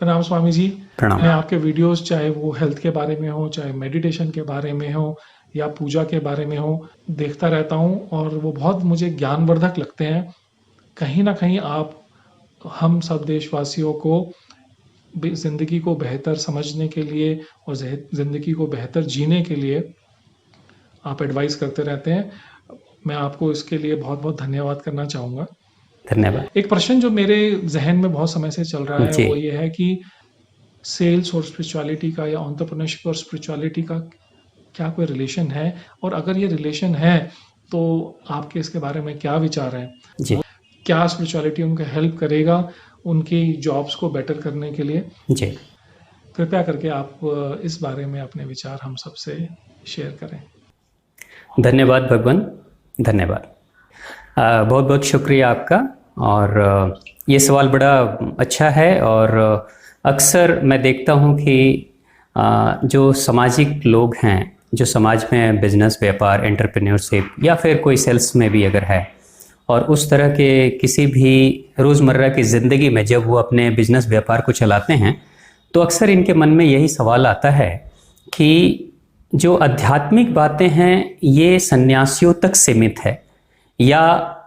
प्रणाम स्वामी जी। प्रणाम। मैं आपके वीडियोस चाहे वो हेल्थ के बारे में हो, चाहे मेडिटेशन के बारे में हो या पूजा के बारे में हो, देखता रहता हूँ और वो बहुत मुझे ज्ञानवर्धक लगते हैं। कहीं ना कहीं आप हम सब देशवासियों को ज़िंदगी को बेहतर समझने के लिए और ज़िंदगी को बेहतर जीने के लिए आप एडवाइस करते रहते हैं। मैं आपको इसके लिए बहुत बहुत धन्यवाद करना चाहूँगा। धन्यवाद। एक प्रश्न जो मेरे जहन में बहुत समय से चल रहा है जी। वो ये है कि सेल्स और स्पिरिचुअलिटी का या एंटरप्रेन्योरशिप और स्पिरिचुअलिटी का क्या कोई रिलेशन है, और अगर ये रिलेशन है तो आपके इसके बारे में क्या विचार हैं? जी। क्या स्पिरिचुअलिटी उनको हेल्प करेगा उनकी जॉब्स को बेटर करने के लिए? जी। कृपया करके आप इस बारे में अपने विचार हम सबसे शेयर करें। धन्यवाद भगवान, धन्यवाद। बहुत बहुत शुक्रिया आपका। और ये सवाल बड़ा अच्छा है। और अक्सर मैं देखता हूँ कि जो सामाजिक लोग हैं, जो समाज में बिजनेस, व्यापार, एंटरप्रेन्योरशिप या फिर कोई सेल्स में भी अगर है, और उस तरह के किसी भी रोज़मर्रा की ज़िंदगी में जब वो अपने बिजनेस व्यापार को चलाते हैं तो अक्सर इनके मन में यही सवाल आता है कि जो आध्यात्मिक बातें हैं ये सन्यासियों तक सीमित है या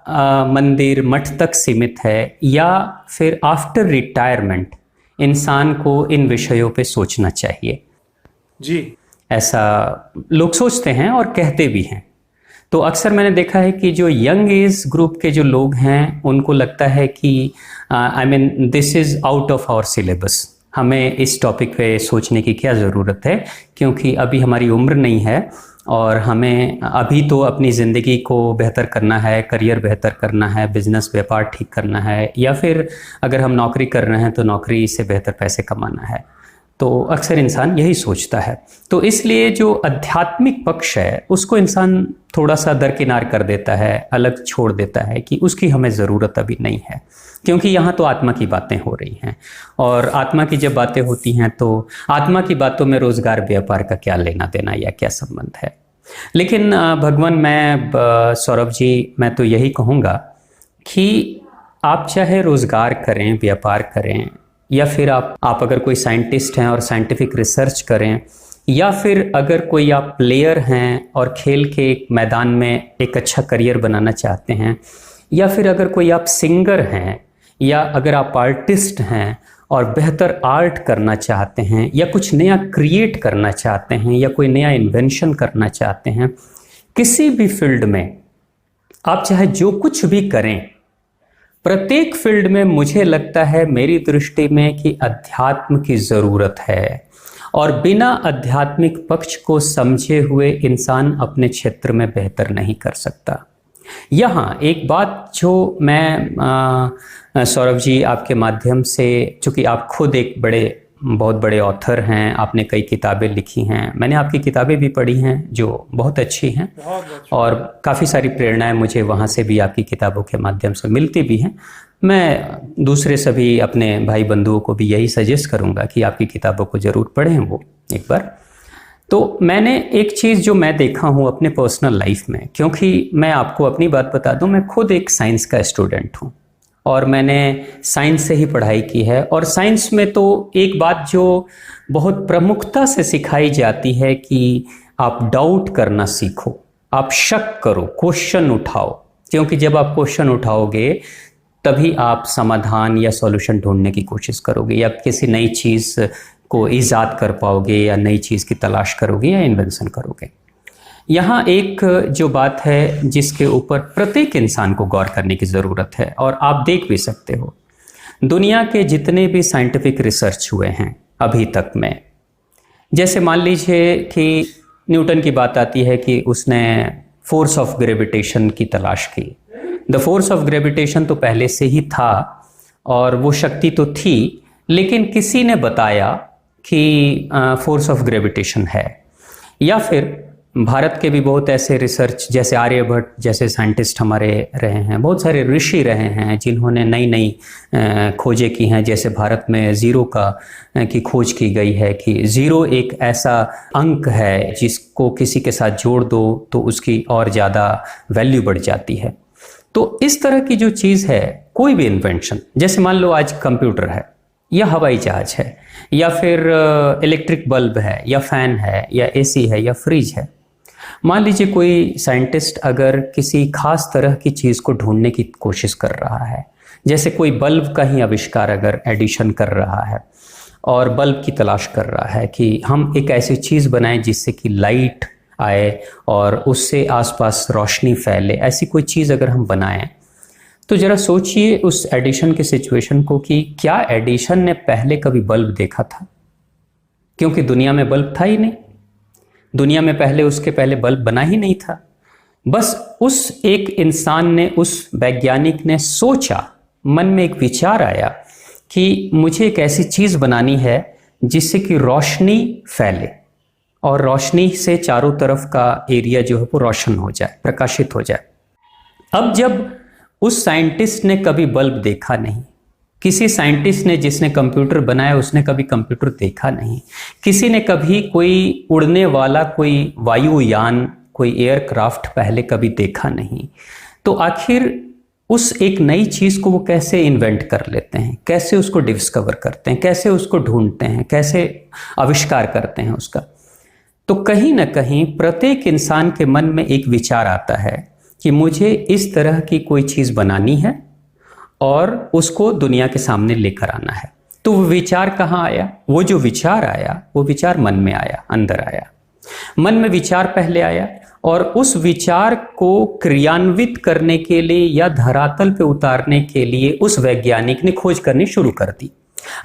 मंदिर मठ तक सीमित है, या फिर आफ्टर रिटायरमेंट इंसान को इन विषयों पे सोचना चाहिए। जी। ऐसा लोग सोचते हैं और कहते भी हैं। तो अक्सर मैंने देखा है कि जो यंग एज ग्रुप के जो लोग हैं उनको लगता है कि I mean this is out of our syllabus, हमें इस टॉपिक पे सोचने की क्या ज़रूरत है, क्योंकि अभी हमारी उम्र नहीं है और हमें अभी तो अपनी ज़िंदगी को बेहतर करना है, करियर बेहतर करना है, बिजनेस व्यापार ठीक करना है, या फिर अगर हम नौकरी कर रहे हैं तो नौकरी से बेहतर पैसे कमाना है। तो अक्सर इंसान यही सोचता है। तो इसलिए जो आध्यात्मिक पक्ष है उसको इंसान थोड़ा सा दरकिनार कर देता है, अलग छोड़ देता है कि उसकी हमें ज़रूरत अभी नहीं है, क्योंकि यहाँ तो आत्मा की बातें हो रही हैं। और आत्मा की जब बातें होती हैं तो आत्मा की बातों में रोज़गार व्यापार का क्या लेना देना या क्या संबंध है। लेकिन भगवान, मैं सौरभ जी, मैं तो यही कहूँगा कि आप चाहे रोज़गार करें, व्यापार करें, या फिर आप अगर कोई साइंटिस्ट हैं और साइंटिफिक रिसर्च करें, या फिर अगर कोई आप प्लेयर हैं और खेल के एक मैदान में एक अच्छा करियर बनाना चाहते हैं, या फिर अगर कोई आप सिंगर हैं, या अगर आप आर्टिस्ट हैं और बेहतर आर्ट करना चाहते हैं, या कुछ नया क्रिएट करना चाहते हैं, या कोई नया इन्वेंशन करना चाहते हैं, किसी भी फील्ड में आप चाहे जो कुछ भी करें, प्रत्येक फील्ड में मुझे लगता है, मेरी दृष्टि में, कि अध्यात्म की ज़रूरत है। और बिना आध्यात्मिक पक्ष को समझे हुए इंसान अपने क्षेत्र में बेहतर नहीं कर सकता। यहाँ एक बात जो मैं सौरभ जी आपके माध्यम से, चूँकि आप खुद एक बहुत बड़े ऑथर हैं, आपने कई किताबें लिखी हैं, मैंने आपकी किताबें भी पढ़ी हैं जो बहुत अच्छी हैं, और काफ़ी सारी प्रेरणाएं मुझे वहाँ से भी आपकी किताबों के माध्यम से मिलती भी हैं। मैं दूसरे सभी अपने भाई बंधुओं को भी यही सजेस्ट करूँगा कि आपकी किताबों को ज़रूर पढ़ें वो एक बार। तो मैंने एक चीज़ जो मैं देखा हूँ अपने पर्सनल लाइफ में, क्योंकि मैं आपको अपनी बात बता दूँ, मैं खुद एक साइंस का स्टूडेंट हूँ और मैंने साइंस से ही पढ़ाई की है। और साइंस में तो एक बात जो बहुत प्रमुखता से सिखाई जाती है कि आप डाउट करना सीखो, आप शक करो, क्वेश्चन उठाओ, क्योंकि जब आप क्वेश्चन उठाओगे तभी आप समाधान या सॉल्यूशन ढूंढने की कोशिश करोगे, या किसी नई चीज़ को ईजाद कर पाओगे, या नई चीज़ की तलाश करोगे, या इन्वेंशन करोगे। यहाँ एक जो बात है जिसके ऊपर प्रत्येक इंसान को गौर करने की ज़रूरत है, और आप देख भी सकते हो दुनिया के जितने भी साइंटिफिक रिसर्च हुए हैं अभी तक में, जैसे मान लीजिए कि न्यूटन की बात आती है कि उसने फोर्स ऑफ ग्रेविटेशन की तलाश की। द फोर्स ऑफ ग्रेविटेशन तो पहले से ही था और वो शक्ति तो थी, लेकिन किसी ने बताया कि फोर्स ऑफ ग्रेविटेशन है। या फिर भारत के भी बहुत ऐसे रिसर्च, जैसे आर्यभट्ट जैसे साइंटिस्ट हमारे रहे हैं, बहुत सारे ऋषि रहे हैं जिन्होंने नई नई खोजें की हैं। जैसे भारत में ज़ीरो की खोज की गई है कि ज़ीरो एक ऐसा अंक है जिसको किसी के साथ जोड़ दो तो उसकी और ज़्यादा वैल्यू बढ़ जाती है। तो इस तरह की जो चीज़ है, कोई भी इन्वेंशन, जैसे मान लो आज कंप्यूटर है, या हवाई जहाज है या फिर इलेक्ट्रिक बल्ब है या फैन है या एसी है या फ्रिज है। मान लीजिए कोई साइंटिस्ट अगर किसी खास तरह की चीज़ को ढूंढने की कोशिश कर रहा है, जैसे कोई बल्ब का ही आविष्कार अगर एडिशन कर रहा है और बल्ब की तलाश कर रहा है कि हम एक ऐसी चीज़ बनाएं जिससे कि लाइट आए और उससे आसपास रोशनी फैले, ऐसी कोई चीज़ अगर हम बनाएं, तो ज़रा सोचिए उस एडिशन के सिचुएशन को कि क्या एडिशन ने पहले कभी बल्ब देखा था? क्योंकि दुनिया में बल्ब था ही नहीं, दुनिया में पहले उसके पहले बल्ब बना ही नहीं था। बस उस एक इंसान ने, उस वैज्ञानिक ने सोचा, मन में एक विचार आया कि मुझे एक ऐसी चीज़ बनानी है जिससे कि रोशनी फैले और रोशनी से चारों तरफ का एरिया जो है वो रोशन हो जाए, प्रकाशित हो जाए। अब जब उस साइंटिस्ट ने कभी बल्ब देखा नहीं, किसी साइंटिस्ट ने जिसने कंप्यूटर बनाया उसने कभी कंप्यूटर देखा नहीं, किसी ने कभी कोई उड़ने वाला कोई वायुयान, कोई एयरक्राफ्ट पहले कभी देखा नहीं, तो आखिर उस एक नई चीज़ को वो कैसे इन्वेंट कर लेते हैं, कैसे उसको डिस्कवर करते हैं, कैसे उसको ढूंढते हैं, कैसे आविष्कार करते हैं उसका? तो कहीं ना कहीं प्रत्येक इंसान के मन में एक विचार आता है कि मुझे इस तरह की कोई चीज़ बनानी है और उसको दुनिया के सामने लेकर आना है। तो वो विचार कहाँ आया? वो जो विचार आया वो विचार मन में आया, अंदर आया। मन में विचार पहले आया और उस विचार को क्रियान्वित करने के लिए या धरातल पे उतारने के लिए उस वैज्ञानिक ने खोज करनी शुरू कर दी।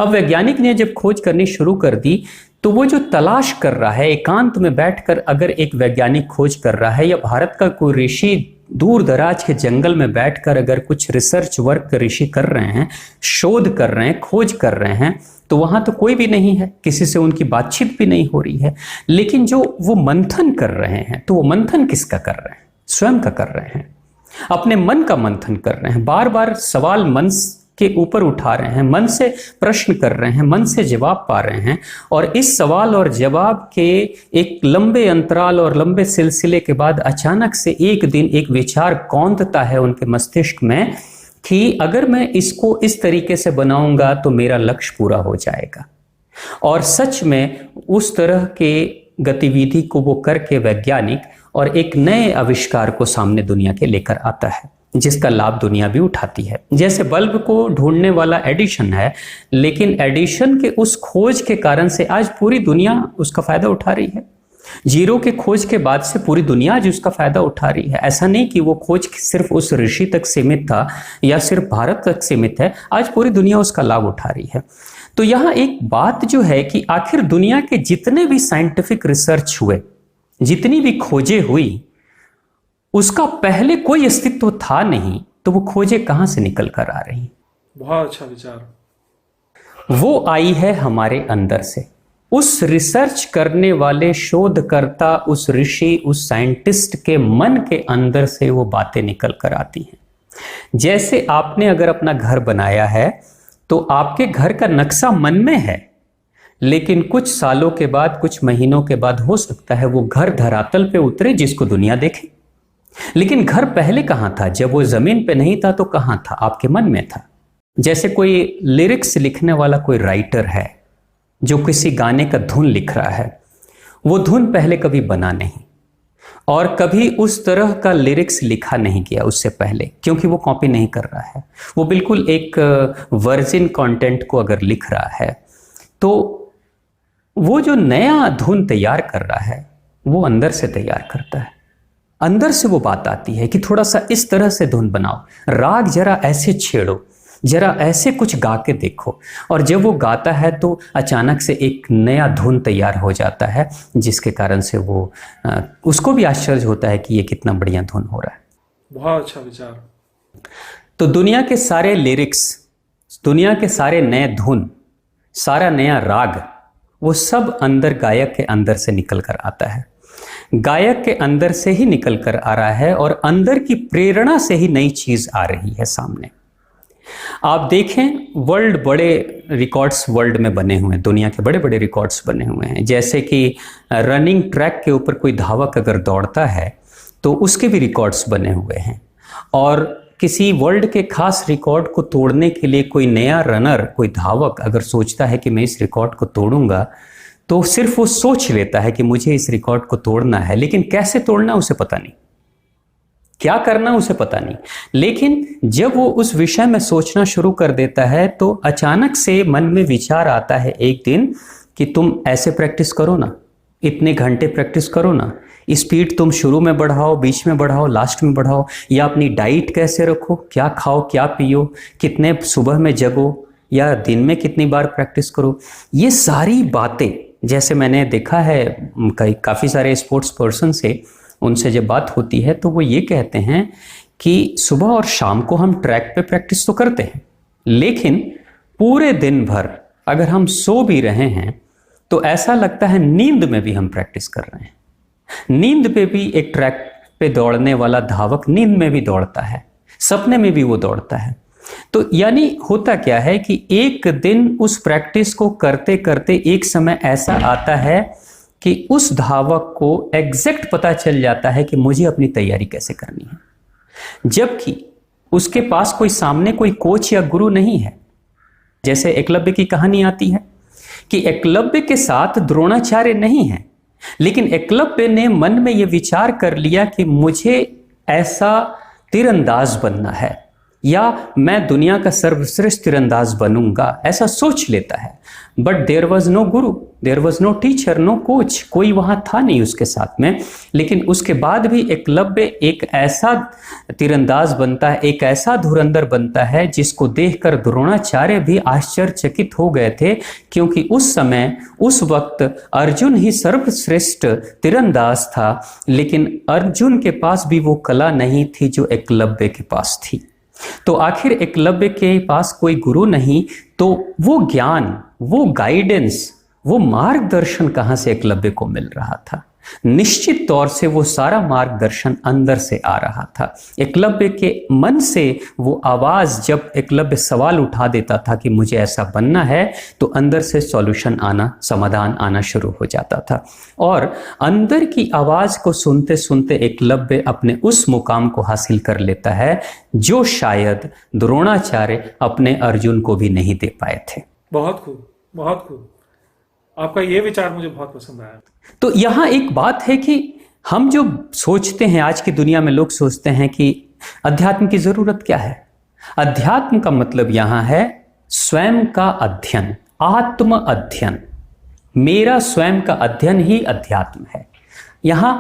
अब वैज्ञानिक ने जब खोज करनी शुरू कर दी तो वो जो तलाश कर रहा है, एकांत में बैठकर अगर एक वैज्ञानिक खोज कर रहा है या भारत का कोई ऋषि दूर दराज के जंगल में बैठकर अगर कुछ रिसर्च वर्क ऋषि कर रहे हैं, शोध कर रहे हैं, खोज कर रहे हैं, तो वहां तो कोई भी नहीं है, किसी से उनकी बातचीत भी नहीं हो रही है। लेकिन जो वो मंथन कर रहे हैं, तो वो मंथन किसका कर रहे हैं? स्वयं का कर रहे हैं, अपने मन का मंथन कर रहे हैं। बार बार सवाल मन के ऊपर उठा रहे हैं, मन से प्रश्न कर रहे हैं, मन से जवाब पा रहे हैं। और इस सवाल और जवाब के एक लंबे अंतराल और लंबे सिलसिले के बाद अचानक से एक दिन एक विचार कौंधता है उनके मस्तिष्क में कि अगर मैं इसको इस तरीके से बनाऊंगा तो मेरा लक्ष्य पूरा हो जाएगा। और सच में उस तरह के गतिविधि को वो करके वैज्ञानिक और एक नए आविष्कार को सामने दुनिया के लेकर आता है, जिसका लाभ दुनिया भी उठाती है। जैसे बल्ब को ढूंढने वाला एडिशन है, लेकिन एडिशन के उस खोज के कारण से आज पूरी दुनिया उसका फायदा उठा रही है। जीरो के खोज के बाद से पूरी दुनिया आज उसका फायदा उठा रही है। ऐसा नहीं कि वो खोज सिर्फ उस ऋषि तक सीमित था या सिर्फ भारत तक सीमित है, आज पूरी दुनिया उसका लाभ उठा रही है। तो यहाँ एक बात जो है कि आखिर दुनिया के जितने भी साइंटिफिक रिसर्च हुए, जितनी भी खोजें हुई, उसका पहले कोई अस्तित्व था नहीं, तो वो खोजें कहां से निकल कर आ रही? बहुत अच्छा विचार। वो आई है हमारे अंदर से। उस रिसर्च करने वाले शोधकर्ता, उस ऋषि, उस साइंटिस्ट के मन के अंदर से वो बातें निकल कर आती हैं। जैसे आपने अगर अपना घर बनाया है तो आपके घर का नक्शा मन में है, लेकिन कुछ सालों के बाद, कुछ महीनों के बाद हो सकता है वो घर धरातल पे उतरे जिसको दुनिया देखे। लेकिन घर पहले कहां था? जब वो जमीन पे नहीं था तो कहां था? आपके मन में था। जैसे कोई लिरिक्स लिखने वाला कोई राइटर है जो किसी गाने का धुन लिख रहा है, वो धुन पहले कभी बना नहीं और कभी उस तरह का लिरिक्स लिखा नहीं गया उससे पहले, क्योंकि वो कॉपी नहीं कर रहा है। वो बिल्कुल एक वर्जिन कंटेंट को अगर लिख रहा है, तो वो जो नया धुन तैयार कर रहा है वो अंदर से तैयार करता है। अंदर से वो बात आती है कि थोड़ा सा इस तरह से धुन बनाओ, राग जरा ऐसे छेड़ो, जरा ऐसे कुछ गा के देखो। और जब वो गाता है तो अचानक से एक नया धुन तैयार हो जाता है, जिसके कारण से वो उसको भी आश्चर्य होता है कि ये कितना बढ़िया धुन हो रहा है। बहुत अच्छा विचार। तो दुनिया के सारे लिरिक्स, दुनिया के सारे नए धुन, सारा नया राग, वो सब अंदर गायक के अंदर से निकल कर आता है। गायक के अंदर से ही निकल कर आ रहा है और अंदर की प्रेरणा से ही नई चीज आ रही है सामने। आप देखें, वर्ल्ड बड़े रिकॉर्ड्स वर्ल्ड में बने हुए हैं, दुनिया के बड़े बड़े रिकॉर्ड्स बने हुए हैं। जैसे कि रनिंग ट्रैक के ऊपर कोई धावक अगर दौड़ता है तो उसके भी रिकॉर्ड्स बने हुए हैं। और किसी वर्ल्ड के खास रिकॉर्ड को तोड़ने के लिए कोई नया रनर, कोई धावक अगर सोचता है कि मैं इस रिकॉर्ड को तोड़ूंगा, तो सिर्फ वो सोच लेता है कि मुझे इस रिकॉर्ड को तोड़ना है, लेकिन कैसे तोड़ना उसे पता नहीं, क्या करना उसे पता नहीं। लेकिन जब वो उस विषय में सोचना शुरू कर देता है तो अचानक से मन में विचार आता है एक दिन कि तुम ऐसे प्रैक्टिस करो ना, इतने घंटे प्रैक्टिस करो ना, स्पीड तुम शुरू में बढ़ाओ, बीच में बढ़ाओ, लास्ट में बढ़ाओ, या अपनी डाइट कैसे रखो, क्या खाओ क्या पियो, कितने सुबह में जगो, या दिन में कितनी बार प्रैक्टिस करो। ये सारी बातें जैसे मैंने देखा है काफ़ी सारे स्पोर्ट्स पर्सन से, उनसे जब बात होती है तो वो ये कहते हैं कि सुबह और शाम को हम ट्रैक पे प्रैक्टिस तो करते हैं, लेकिन पूरे दिन भर अगर हम सो भी रहे हैं तो ऐसा लगता है नींद में भी हम प्रैक्टिस कर रहे हैं। नींद पे भी एक ट्रैक पे दौड़ने वाला धावक नींद में भी दौड़ता है, सपने में भी वो दौड़ता है। तो यानी होता क्या है कि एक दिन उस प्रैक्टिस को करते करते एक समय ऐसा आता है कि उस धावक को एग्जैक्ट पता चल जाता है कि मुझे अपनी तैयारी कैसे करनी है, जबकि उसके पास कोई सामने कोई कोच या गुरु नहीं है। जैसे एकलव्य की कहानी आती है कि एकलव्य के साथ द्रोणाचार्य नहीं है, लेकिन एकलव्य ने मन में यह विचार कर लिया कि मुझे ऐसा तीरंदाज बनना है या मैं दुनिया का सर्वश्रेष्ठ तीरंदाज बनूंगा, ऐसा सोच लेता है। But there was no guru, there was no teacher, no coach, कोई वहां था नहीं उसके साथ में। लेकिन उसके बाद भी एकलव्य एक ऐसा तीरंदाज बनता है, एक ऐसा धुरंधर बनता है जिसको देखकर द्रोणाचार्य भी आश्चर्यचकित हो गए थे, क्योंकि उस समय उस वक्त अर्जुन ही सर्वश्रेष्ठ तीरंदाज था, लेकिन अर्जुन के पास भी वो कला नहीं थी जो एकलव्य के पास थी। तो आखिर एकलव्य के पास कोई गुरु नहीं, तो वो ज्ञान, वो गाइडेंस, वो मार्गदर्शन कहां से एकलव्य को मिल रहा था? निश्चित तौर से वो सारा मार्गदर्शन अंदर से आ रहा था। एकलव्य के मन से वो आवाज, जब एकलव्य सवाल उठा देता था कि मुझे ऐसा बनना है, तो अंदर से सॉल्यूशन आना, समाधान आना शुरू हो जाता था। और अंदर की आवाज को सुनते सुनते एकलव्य अपने उस मुकाम को हासिल कर लेता है जो शायद द्रोणाचार्य अपने अर्जुन को भी नहीं दे पाए थे। बहुत खूब, बहुत खूब। आपका ये विचार मुझे बहुत पसंद आया। तो यहां एक बात है कि हम जो सोचते हैं, आज की दुनिया में लोग सोचते हैं कि अध्यात्म की जरूरत क्या है। अध्यात्म का मतलब यहां है स्वयं का अध्ययन, आत्म अध्ययन। मेरा स्वयं का अध्ययन ही अध्यात्म है। यहां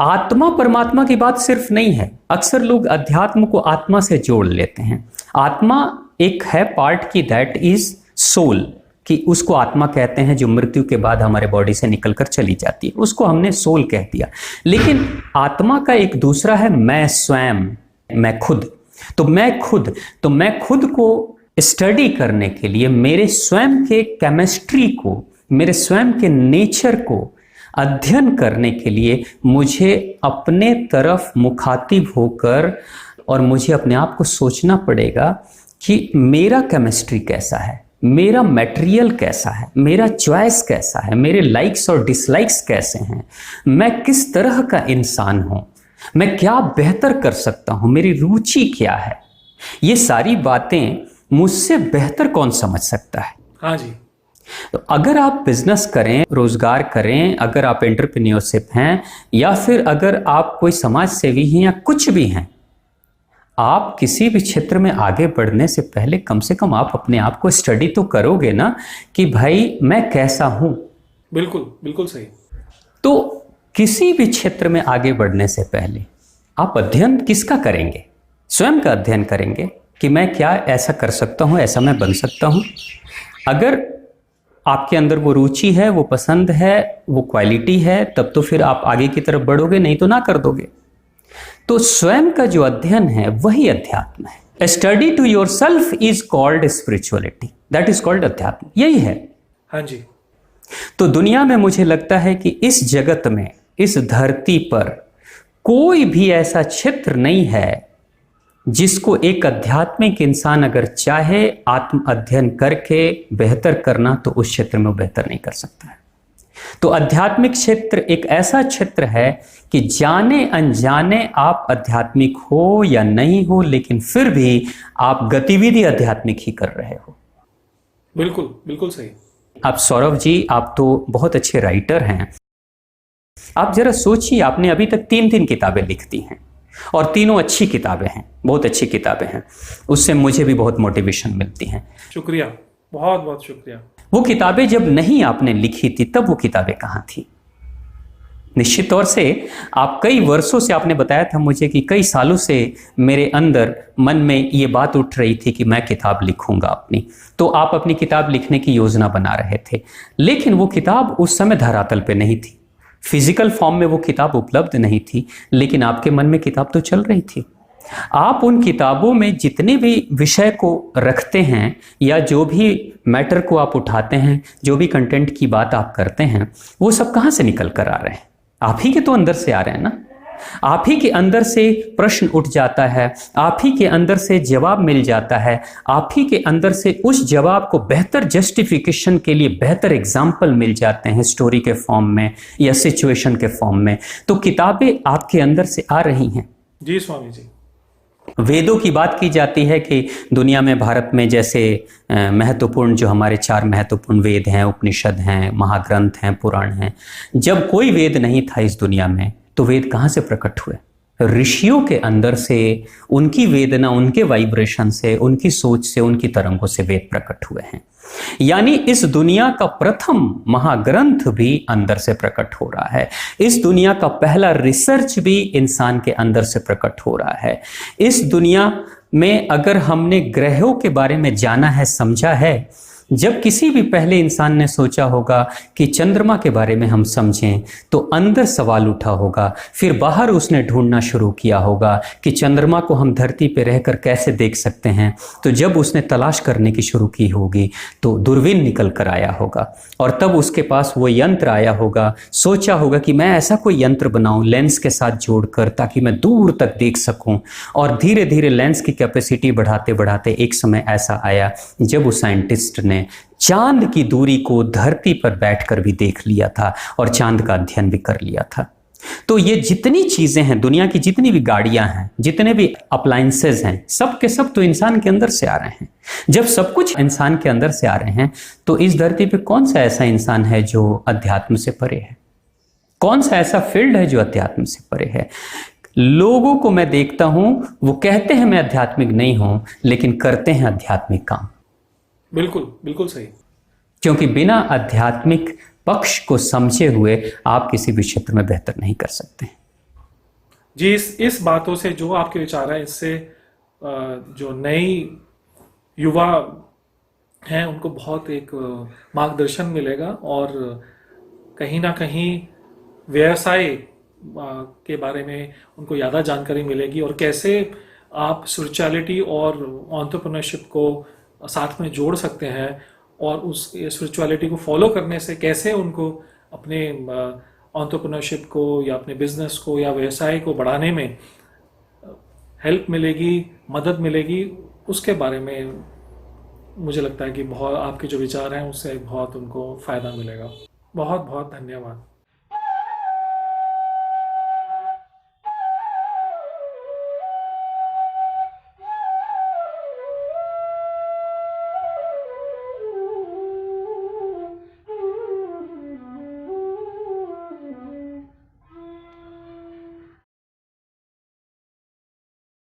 आत्मा परमात्मा की बात सिर्फ नहीं है। अक्सर लोग अध्यात्म को आत्मा से जोड़ लेते हैं। आत्मा एक है पार्ट की, दैट इज सोल, कि उसको आत्मा कहते हैं, जो मृत्यु के बाद हमारे बॉडी से निकलकर चली जाती है, उसको हमने सोल कह दिया। लेकिन आत्मा का एक दूसरा है मैं स्वयं, मैं खुद। तो मैं खुद को स्टडी करने के लिए, मेरे स्वयं के केमिस्ट्री को, मेरे स्वयं के नेचर को अध्ययन करने के लिए मुझे अपने तरफ मुखातिब होकर और मुझे अपने आप को सोचना पड़ेगा कि मेरा केमिस्ट्री कैसा है, मेरा मटेरियल कैसा है, मेरा चॉइस कैसा है, मेरे लाइक्स और डिसलाइक्स कैसे हैं, मैं किस तरह का इंसान हूं, मैं क्या बेहतर कर सकता हूं, मेरी रुचि क्या है। ये सारी बातें मुझसे बेहतर कौन समझ सकता है। हाँ जी। तो अगर आप बिजनेस करें, रोजगार करें, अगर आप एंटरप्रेन्योरशिप हैं, या फिर अगर आप कोई समाज सेवी हैं या कुछ भी हैं, आप किसी भी क्षेत्र में आगे बढ़ने से पहले कम से कम आप अपने आप को स्टडी तो करोगे ना, कि भाई मैं कैसा हूं। बिल्कुल, बिल्कुल सही। तो किसी भी क्षेत्र में आगे बढ़ने से पहले आप अध्ययन किसका करेंगे? स्वयं का अध्ययन करेंगे कि मैं क्या ऐसा कर सकता हूं, ऐसा मैं बन सकता हूं। अगर आपके अंदर वो रुचि है, वो पसंद है, वो क्वालिटी है, तब तो फिर आप आगे की तरफ बढ़ोगे, नहीं तो ना कर दोगे। तो स्वयं का जो अध्ययन है वही अध्यात्म है। Study to yourself is called spirituality, that is called adhyatma, यही है। हाँ जी। तो दुनिया में मुझे लगता है कि इस जगत में, इस धरती पर कोई भी ऐसा क्षेत्र नहीं है जिसको एक आध्यात्मिक इंसान अगर चाहे आत्म अध्ययन करके बेहतर करना, तो उस क्षेत्र में वो बेहतर नहीं कर सकता है। तो आध्यात्मिक क्षेत्र एक ऐसा क्षेत्र है कि जाने अनजाने आप आध्यात्मिक हो या नहीं हो, लेकिन फिर भी आप गतिविधि आध्यात्मिक ही कर रहे हो। बिल्कुल बिल्कुल सही। आप सौरभ जी, आप तो बहुत अच्छे राइटर हैं। आप जरा सोचिए, आपने अभी तक 3 किताबें लिख दी हैं और तीनों अच्छी किताबें हैं, बहुत अच्छी किताबें हैं। उससे मुझे भी बहुत मोटिवेशन मिलती है। शुक्रिया, बहुत बहुत शुक्रिया। वो किताबें जब नहीं आपने लिखी थी तब वो किताबें कहाँ थी? निश्चित तौर से आप कई वर्षों से, आपने बताया था मुझे कि कई सालों से मेरे अंदर मन में ये बात उठ रही थी कि मैं किताब लिखूंगा अपनी। तो आप अपनी किताब लिखने की योजना बना रहे थे, लेकिन वो किताब उस समय धरातल पे नहीं थी, फिजिकल फॉर्म में वो किताब उपलब्ध नहीं थी, लेकिन आपके मन में किताब तो चल रही थी। आप उन किताबों में जितने भी विषय को रखते हैं या जो भी मैटर को आप उठाते हैं, जो भी कंटेंट की बात आप करते हैं, वो सब कहाँ से निकल कर आ रहे हैं? आप ही के तो अंदर से आ रहे हैं ना। आप ही के अंदर से प्रश्न उठ जाता है, आप ही के अंदर से जवाब मिल जाता है, आप ही के अंदर से उस जवाब को बेहतर जस्टिफिकेशन के लिए बेहतर एग्जाम्पल मिल जाते हैं स्टोरी के फॉर्म में या सिचुएशन के फॉर्म में। तो किताबें आपके अंदर से आ रही हैं। जी स्वामी जी। वेदों की बात की जाती है कि दुनिया में, भारत में जैसे महत्वपूर्ण जो हमारे 4 महत्वपूर्ण वेद हैं, उपनिषद हैं, महाग्रंथ हैं, पुराण हैं, जब कोई वेद नहीं था इस दुनिया में तो वेद कहाँ से प्रकट हुए? ऋषियों के अंदर से, उनकी वेदना, उनके वाइब्रेशन से, उनकी सोच से, उनकी तरंगों से वेद प्रकट हुए हैं। यानी इस दुनिया का प्रथम महाग्रंथ भी अंदर से प्रकट हो रहा है। इस दुनिया का पहला रिसर्च भी इंसान के अंदर से प्रकट हो रहा है। इस दुनिया में अगर हमने ग्रहों के बारे में जाना है, समझा है, जब किसी भी पहले इंसान ने सोचा होगा कि चंद्रमा के बारे में हम समझें, तो अंदर सवाल उठा होगा, फिर बाहर उसने ढूंढना शुरू किया होगा कि चंद्रमा को हम धरती पर रहकर कैसे देख सकते हैं। तो जब उसने तलाश करने की शुरू की होगी तो दूरबीन निकल कर आया होगा, और तब उसके पास वो यंत्र आया होगा। सोचा होगा कि मैं ऐसा कोई यंत्र बनाऊं लेंस के साथ जोड़कर, ताकि मैं दूर तक देख सकूं। और धीरे धीरे लेंस की कैपेसिटी बढ़ाते बढ़ाते एक समय ऐसा आया जब उस साइंटिस्ट ने चांद की दूरी को धरती पर बैठकर भी देख लिया था और चांद का अध्ययन भी कर लिया था। तो ये जितनी चीजें हैं, दुनिया की जितनी भी गाड़ियां हैं, जितने भी अप्लायंसेज हैं, सब के सब तो इंसान के अंदर से आ रहे हैं। जब सब कुछ इंसान के अंदर से आ रहे हैं, तो इस धरती पे कौन सा ऐसा इंसान है जो अध्यात्म से परे है? कौन सा ऐसा फील्ड है जो अध्यात्म से परे है? लोगों को मैं देखता हूं, वो कहते हैं मैं आध्यात्मिक नहीं हूं, लेकिन करते हैं आध्यात्मिक काम। बिल्कुल बिल्कुल सही। क्योंकि बिना आध्यात्मिक पक्ष को समझे हुए आप किसी भी क्षेत्र में बेहतर नहीं कर सकते। जी, इस बातों से जो आपके विचार है, इससे जो नई युवा हैं उनको बहुत एक मार्गदर्शन मिलेगा, और कहीं ना कहीं व्यवसाय के बारे में उनको ज़्यादा जानकारी मिलेगी, और कैसे आप स्पिरिचुअलिटी और एंटरप्रेन्योरशिप को साथ में जोड़ सकते हैं, और उस स्पिरिचुअलिटी को फॉलो करने से कैसे उनको अपने एंटरप्रेन्योरशिप को या अपने बिजनेस को या व्यवसाय को बढ़ाने में हेल्प मिलेगी, मदद मिलेगी, उसके बारे में मुझे लगता है कि बहुत आपके जो विचार हैं उससे बहुत उनको फ़ायदा मिलेगा। बहुत बहुत धन्यवाद।